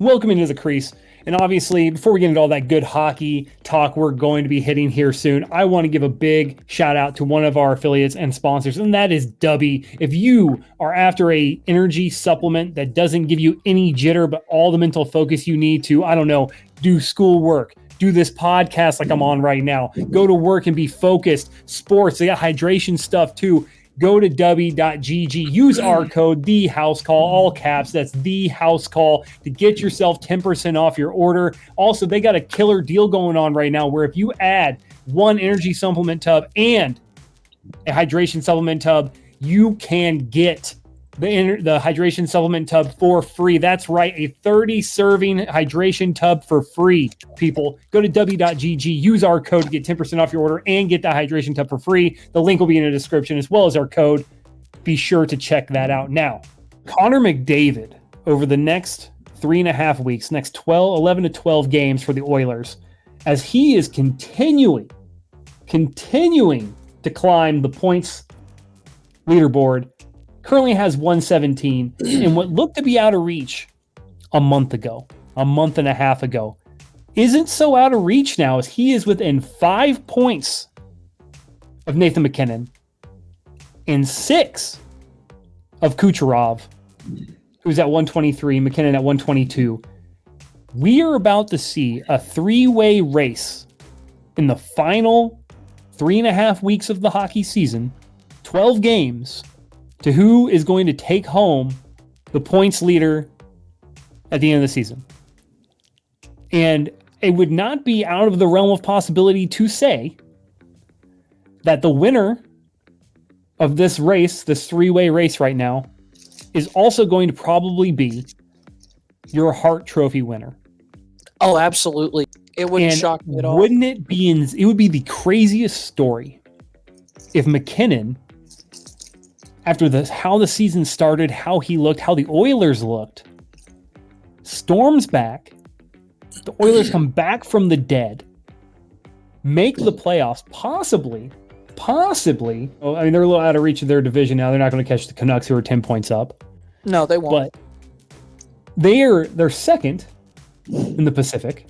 Welcome into the crease. And obviously, before we get into all that good hockey talk we're going to be hitting here soon, I want to give a big shout out to one of our affiliates and sponsors, and that is Dubby. If you are after a energy supplement that doesn't give you any jitter, but all the mental focus you need to, I don't know, do schoolwork, do this podcast like I'm on right now, go to work and be focused, sports, they got hydration stuff too. Go to w.gg, use our code, THEHOUSECALL, all caps, that's THEHOUSECALL, to get yourself 10% off your order. Also, they got a killer deal going on right now where if you add one energy supplement tub and a hydration supplement tub, you can get the hydration supplement tub for free. That's right, a 30-serving hydration tub for free, people. Go to w.gg, use our code to get 10% off your order and get that hydration tub for free. The link will be in the description as well as our code. Be sure to check that out. Now, Connor McDavid, over the next 3.5 weeks, next 11 to 12 games for the Oilers, as he is continuing to climb the points leaderboard, currently has 117, and what looked to be out of reach a month and a half ago, isn't so out of reach now, as he is within 5 points of Nathan MacKinnon and 6 of Kucherov, who's at 123, McKinnon at 122. We are about to see a 3-way race in the final 3.5 weeks of the hockey season, 12 games, to who is going to take home the points leader at the end of the season. And it would not be out of the realm of possibility to say that the winner of this race, this 3-way race right now, is also going to probably be your Hart Trophy winner. Oh, absolutely. It wouldn't shock me at all. Wouldn't it be? It would be the craziest story if MacKinnon, after how the season started, how he looked, how the Oilers looked, storms back, the Oilers come back from the dead, make the playoffs, possibly. Oh, I mean, they're a little out of reach of their division now. They're not going to catch the Canucks, who are 10 points up. No, they won't. But they're second in the Pacific.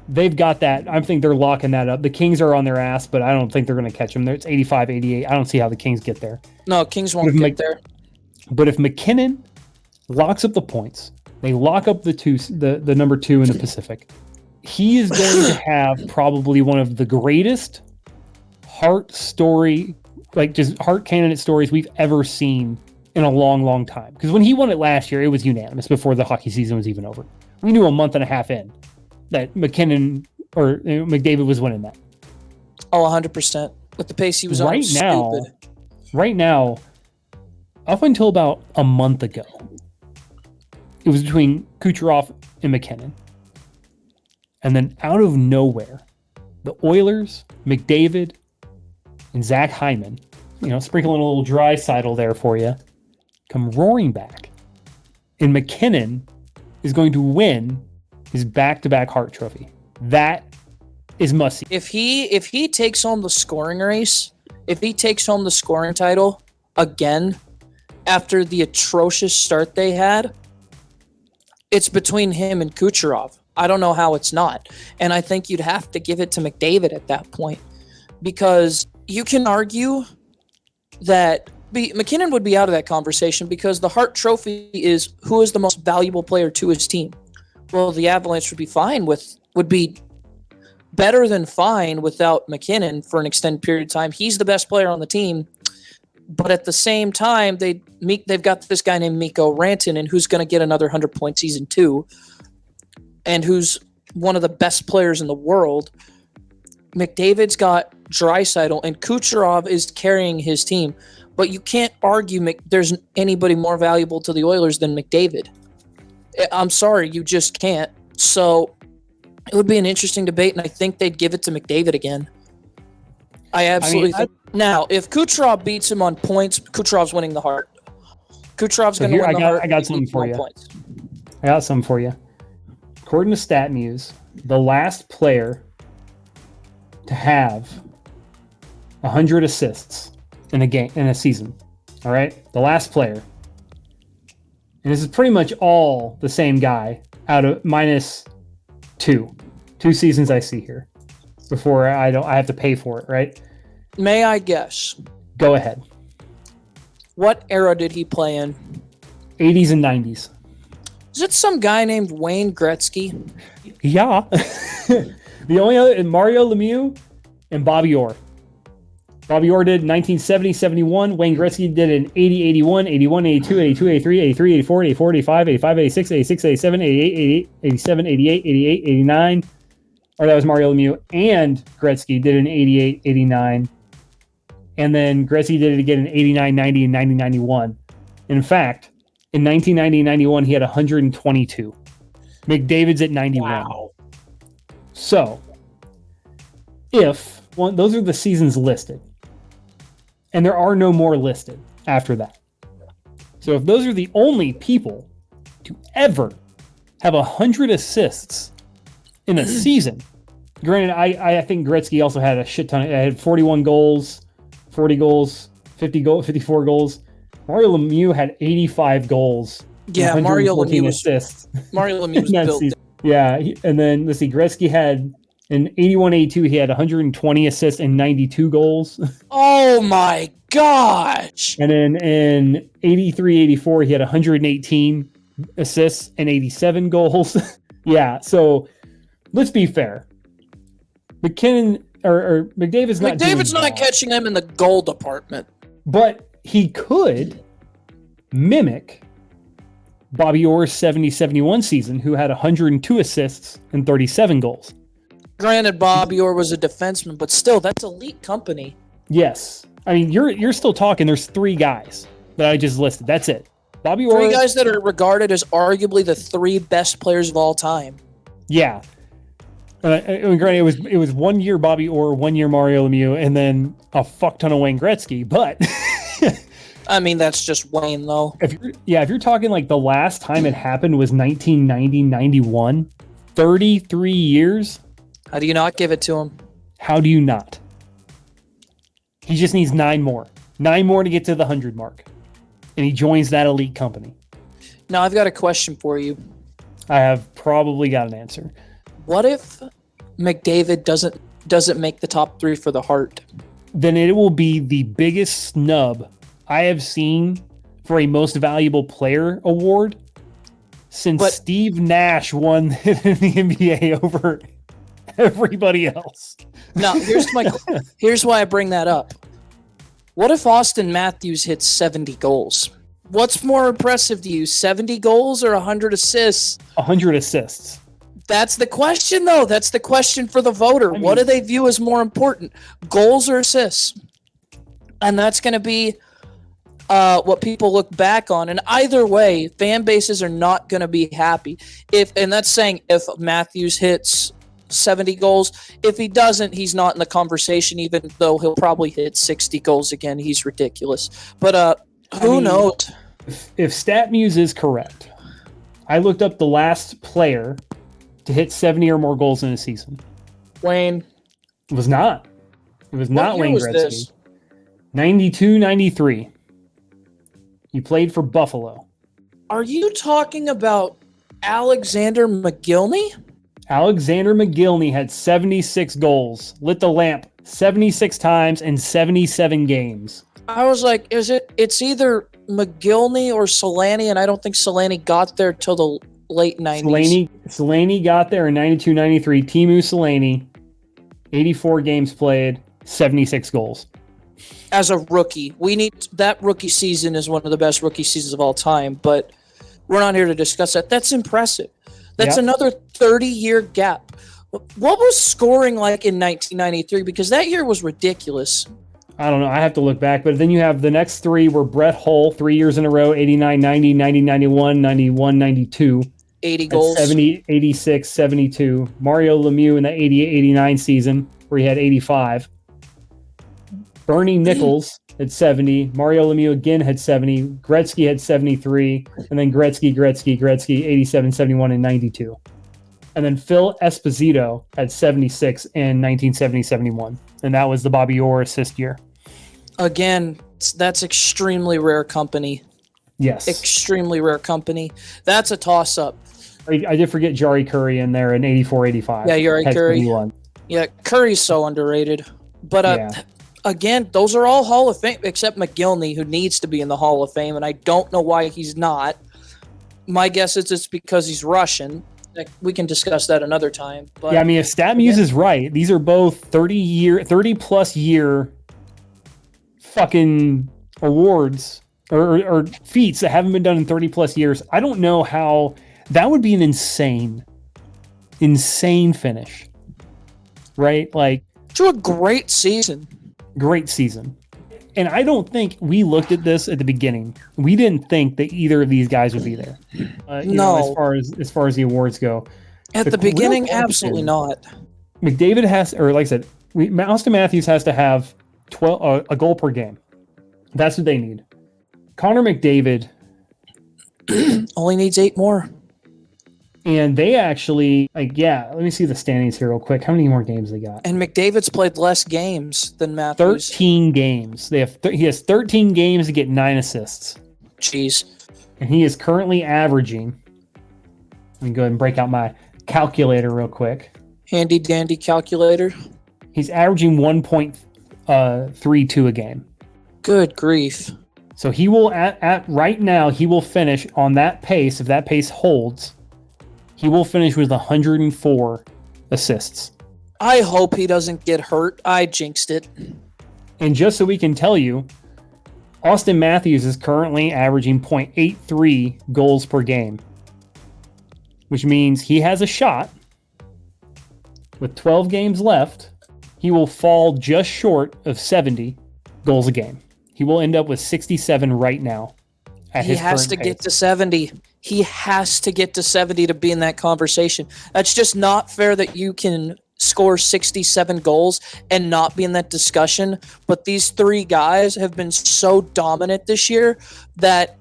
They've got that. I think they're locking that up. The Kings are on their ass, but I don't think they're going to catch them. It's 85-88. I don't see how the Kings get there. No, Kings won't get there. But if MacKinnon locks up the points, they lock up the number 2 in the Pacific, he is going to have probably one of the greatest Hart story, like just Hart candidate stories we've ever seen in a long, long time. Because when he won it last year, it was unanimous before the hockey season was even over. We knew a month and a half in that McDavid was winning that. Oh, 100%. With the pace he was on, stupid. Right now, up until about a month ago, it was between Kucherov and MacKinnon. And then out of nowhere, the Oilers, McDavid, and Zach Hyman, sprinkling a little Draisaitl there for you, come roaring back. And MacKinnon is going to win his back-to-back Hart Trophy. That is must-see. If he takes home the scoring race, if he takes home the scoring title again after the atrocious start they had, it's between him and Kucherov. I don't know how it's not. And I think you'd have to give it to McDavid at that point, because you can argue that MacKinnon would be out of that conversation because the Hart Trophy is who is the most valuable player to his team. Well, the Avalanche would be better than fine without MacKinnon for an extended period of time. He's the best player on the team, but at the same time, they've got this guy named Mikko Rantanen who's going to get another 100-point season too, and who's one of the best players in the world. McDavid's got Draisaitl, and Kucherov is carrying his team. But you can't argue there's anybody more valuable to the Oilers than McDavid. I'm sorry, you just can't. So it would be an interesting debate, and I think they'd give it to McDavid again. I absolutely think. Now, if Kucherov beats him on points, Kucherov's winning the Hart. Kucherov's going to win the Hart. I got something for you. I got something for you. According to StatMuse, the last player to have 100 assists in a season. All right? The last player. And this is pretty much all the same guy out of minus 2 seasons I see here before I have to pay for it, right? May I guess? Go ahead. What era did he play in? 80s and 90s. Is it some guy named Wayne Gretzky? Yeah. The only other, Mario Lemieux and Bobby Orr. Bobby Orr did 1970, 71. Wayne Gretzky did in 80, 81, 81, 82, 82, 83, 83, 84, 84, 85, 85, 86, 86, 87, 88, 88, 87, 88, 88, 89. Or that was Mario Lemieux. And Gretzky did in 88, 89. And then Gretzky did it again in 89, 90, and 90, 91. In fact, in 1990 and 91, he had 122. McDavid's at 91. Wow. So, those are the seasons listed. And there are no more listed after that. So if those are the only people to ever have 100 assists in a season, granted, I think Gretzky also had a shit ton. I had 41 goals, 40 goals, 54 goals. Mario Lemieux had 85 goals. Yeah, Mario Lemieux assists. Mario Lemieux was built. Season. Yeah, and then let's see, Gretzky had in 81-82, he had 120 assists and 92 goals. Oh my gosh! And then in 83-84, he had 118 assists and 87 goals. Yeah, so let's be fair. McKinnon or McDavid's not catching them in the goal department. But he could mimic Bobby Orr's 70-71 season, who had 102 assists and 37 goals. Granted, Bobby Orr was a defenseman, but still, that's elite company. Yes. I mean, you're still talking. There's 3 guys that I just listed. That's it. Bobby Orr. 3 guys that are regarded as arguably the 3 best players of all time. Yeah. Granted, it was 1 year Bobby Orr, 1 year Mario Lemieux, and then a fuck ton of Wayne Gretzky. But I mean, that's just Wayne, though. If you're talking like the last time it happened was 1990-91, 33 years. How do you not give it to him? How do you not? He just needs 9 more. 9 more to get to the 100 mark. And he joins that elite company. Now, I've got a question for you. I have probably got an answer. What if McDavid doesn't make the top 3 for the Hart? Then it will be the biggest snub I have seen for a most valuable player award since Steve Nash won in the NBA over everybody else. Now, here's why I bring that up. What if Austin Matthews hits 70 goals? What's more impressive to you, 70 goals or 100 assists? 100 assists. That's the question, though. That's the question for the voter. What do they view as more important, goals or assists? And that's going to be what people look back on. And either way, fan bases are not going to be happy. And that's saying if Matthews hits 70 goals. If he doesn't, he's not in the conversation, even though he'll probably hit 60 goals again. He's ridiculous. But who knows? If StatMuse is correct, I looked up the last player to hit 70 or more goals in a season. Wayne. It was not. It was not Wayne Gretzky. This? 92-93. He played for Buffalo. Are you talking about Alexander McGillney? Alexander McGillney had 76 goals, lit the lamp 76 times in 77 games. I was like, it's either McGillney or Solani, and I don't think Solani got there till the late 90s. Solani got there in 92-93. Teemu Solani, 84 games played, 76 goals. As a rookie. That rookie season is one of the best rookie seasons of all time, but we're not here to discuss that. That's impressive. That's another 30-year gap. What was scoring like in 1993? Because that year was ridiculous. I don't know. I have to look back. But then you have the next 3 were Brett Hull, 3 years in a row, 89, 90, 90, 91, 91, 92. 80 goals. 70, 86, 72. Mario Lemieux in the 88, 89 season where he had 85. Bernie Nichols had 70. Mario Lemieux again had 70. Gretzky had 73. And then Gretzky, 87, 71, and 92. And then Phil Esposito had 76 in 1970-71. And that was the Bobby Orr assist year. Again, that's extremely rare company. Yes. Extremely rare company. That's a toss-up. I did forget Jari Curry in there in 84-85. Yeah, Jari Curry. Yeah, Curry's so underrated. But again, those are all Hall of Fame, except McGillney, who needs to be in the Hall of Fame, and I don't know why he's not. My guess is it's because he's Russian. We can discuss that another time. But yeah, I mean, if StatMuse is right, these are both 30-plus year fucking awards or feats that haven't been done in 30-plus years. I don't know how that would be an insane finish, right? Like, to a great season. And I don't think we looked at this at the beginning. We didn't think that either of these guys would be there. No, as far as the awards go, at the beginning, absolutely not. McDavid has, or like I said, Austin Matthews has to have a goal per game. That's what they need. Connor McDavid only needs 8 more. And they actually, let me see the standings here real quick. How many more games they got? And McDavid's played less games than Matthews. 13 games. He has 13 games to get 9 assists. Jeez. And he is currently averaging, let me go ahead and break out my calculator real quick. Handy dandy calculator. He's averaging 1.32 a game. Good grief. So he will, at right now, he will finish on that pace. If that pace holds, he will finish with 104 assists. I hope he doesn't get hurt. I jinxed it. And just so we can tell you, Austin Matthews is currently averaging 0.83 goals per game, which means he has a shot. With 12 games left, he will fall just short of 70 goals a game. He will end up with 67 right now. He has to get to 70. He has to get to 70 to be in that conversation. That's just not fair that you can score 67 goals and not be in that discussion. But these 3 guys have been so dominant this year that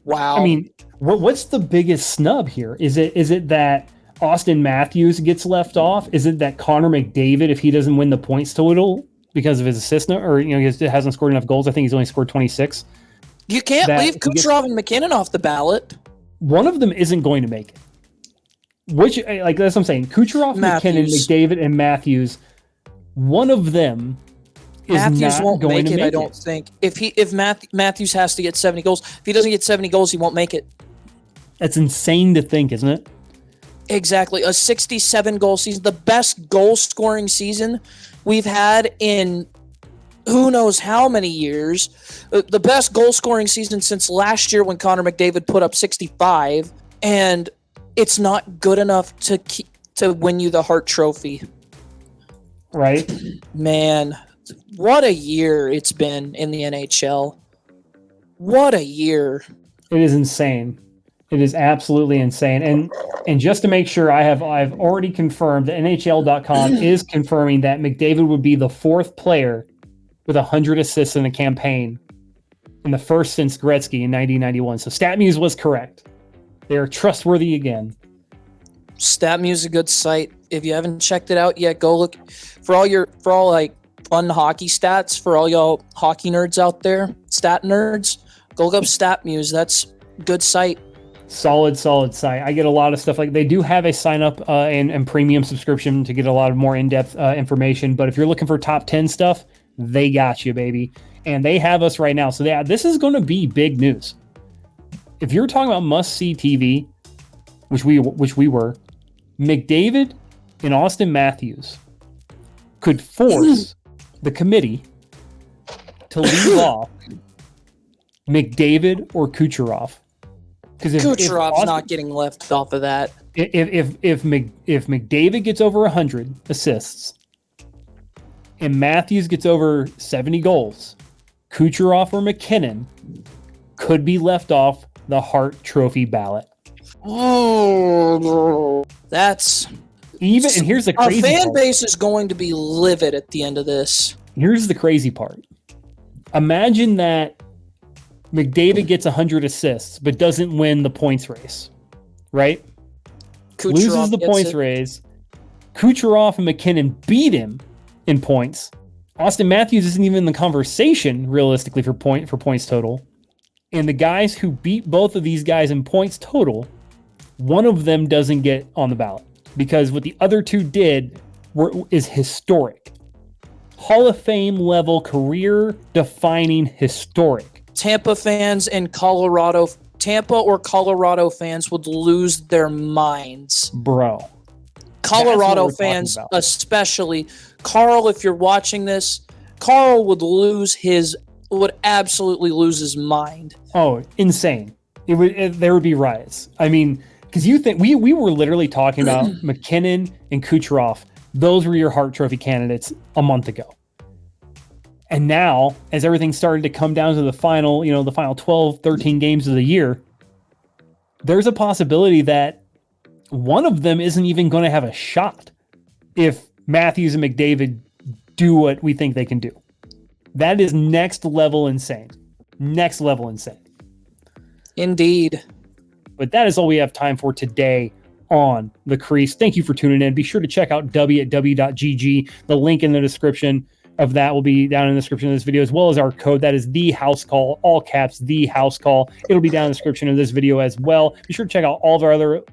wow. I mean, what's the biggest snub here? Is it that Austin Matthews gets left off? Is it that Connor McDavid, if he doesn't win the points total because of his assist, or he hasn't scored enough goals? I think he's only scored 26. You can't leave Kucherov and McKinnon off the ballot. One of them isn't going to make it. Which, that's what I'm saying. Kucherov, McKinnon, McDavid, and Matthews. One of them is Matthews not won't going make to it. make I don't think. If Matthews has to get 70 goals, if he doesn't get 70 goals, he won't make it. That's insane to think, isn't it? Exactly. A 67 goal season, the best goal scoring season we've had in who knows how many years. The best goal scoring season since last year when Connor McDavid put up 65, and it's not good enough to win you the Hart Trophy. Right? Man, what a year it's been in the NHL. What a year. It is insane. It is absolutely insane. And just to make sure, I've already confirmed that NHL.com is confirming that McDavid would be the 4th player with 100 assists in a campaign, and the first since Gretzky in 1991. So StatMuse was correct. They are trustworthy again. StatMuse is a good site. If you haven't checked it out yet, go look for all like fun hockey stats for all y'all hockey nerds out there, stat nerds. Go look up StatMuse. That's a good site. Solid site. I get a lot of stuff. Like, they do have a sign up and premium subscription to get a lot of more in-depth information. But if you're looking for top 10 stuff, they got you, baby. And they have us right now. So this is going to be big news. If you're talking about must-see TV, which we were, McDavid and Austin Matthews could force the committee to leave off McDavid or Kucherov. Because Kucherov's not getting left off of that. If McDavid gets over 100 assists and Matthews gets over 70 goals, Kucherov or McKinnon could be left off the Hart Trophy ballot. Oh, that's even. And here's the crazy part. Our fan part. base is going to be livid at the end of this. Here's the crazy part. Imagine that McDavid gets 100 assists but doesn't win the points race, right? Kucherov loses the points race. Kucherov and McKinnon beat him in points. Austin Matthews isn't even in the conversation realistically for points total. And the guys who beat both of these guys in points total one of them doesn't get on the ballot because what the other two did is historic. Hall of Fame level, career defining, historic. Tampa fans and Tampa or Colorado fans would lose their minds. Bro. Colorado fans, especially. Carl, if you're watching this, Carl would absolutely lose his mind. Oh, insane. There would be riots. I mean, because you think we were literally talking about McKinnon and Kucherov. Those were your Hart Trophy candidates a month ago. And now, as everything started to come down to the final 12, 13 games of the year, there's a possibility that one of them isn't even going to have a shot if Matthews and McDavid do what we think they can do. That is next level insane. Next level insane. Indeed. But that is all we have time for today on The Crease. Thank you for tuning in. Be sure to check out w@w.gg. The link in the description of that will be down in the description of this video, as well as our code. That is the house call, all caps, the house call. It'll be down in the description of this video as well. Be sure to check out all of our other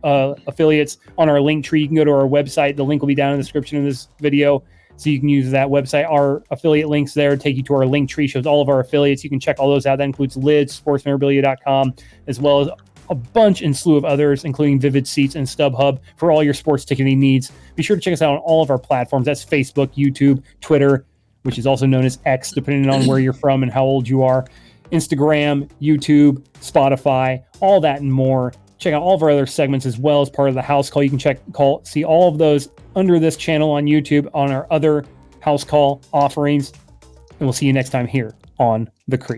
affiliates on our link tree. You can go to our website. The link will be down in the description of this video, so you can use that website. Our affiliate links there take you to our link tree, shows all of our affiliates. You can check all those out. That includes Lids, sportsmemorabilia.com, as well as a bunch and slew of others, including Vivid Seats and StubHub for all your sports ticketing needs. Be sure to check us out on all of our platforms. That's Facebook, YouTube, Twitter, which is also known as X, depending on where you're from and how old you are, Instagram, YouTube, Spotify, all that and more. Check out all of our other segments as well as part of the house call. You can see all of those under this channel on YouTube on our other house call offerings. And we'll see you next time here on The Crease.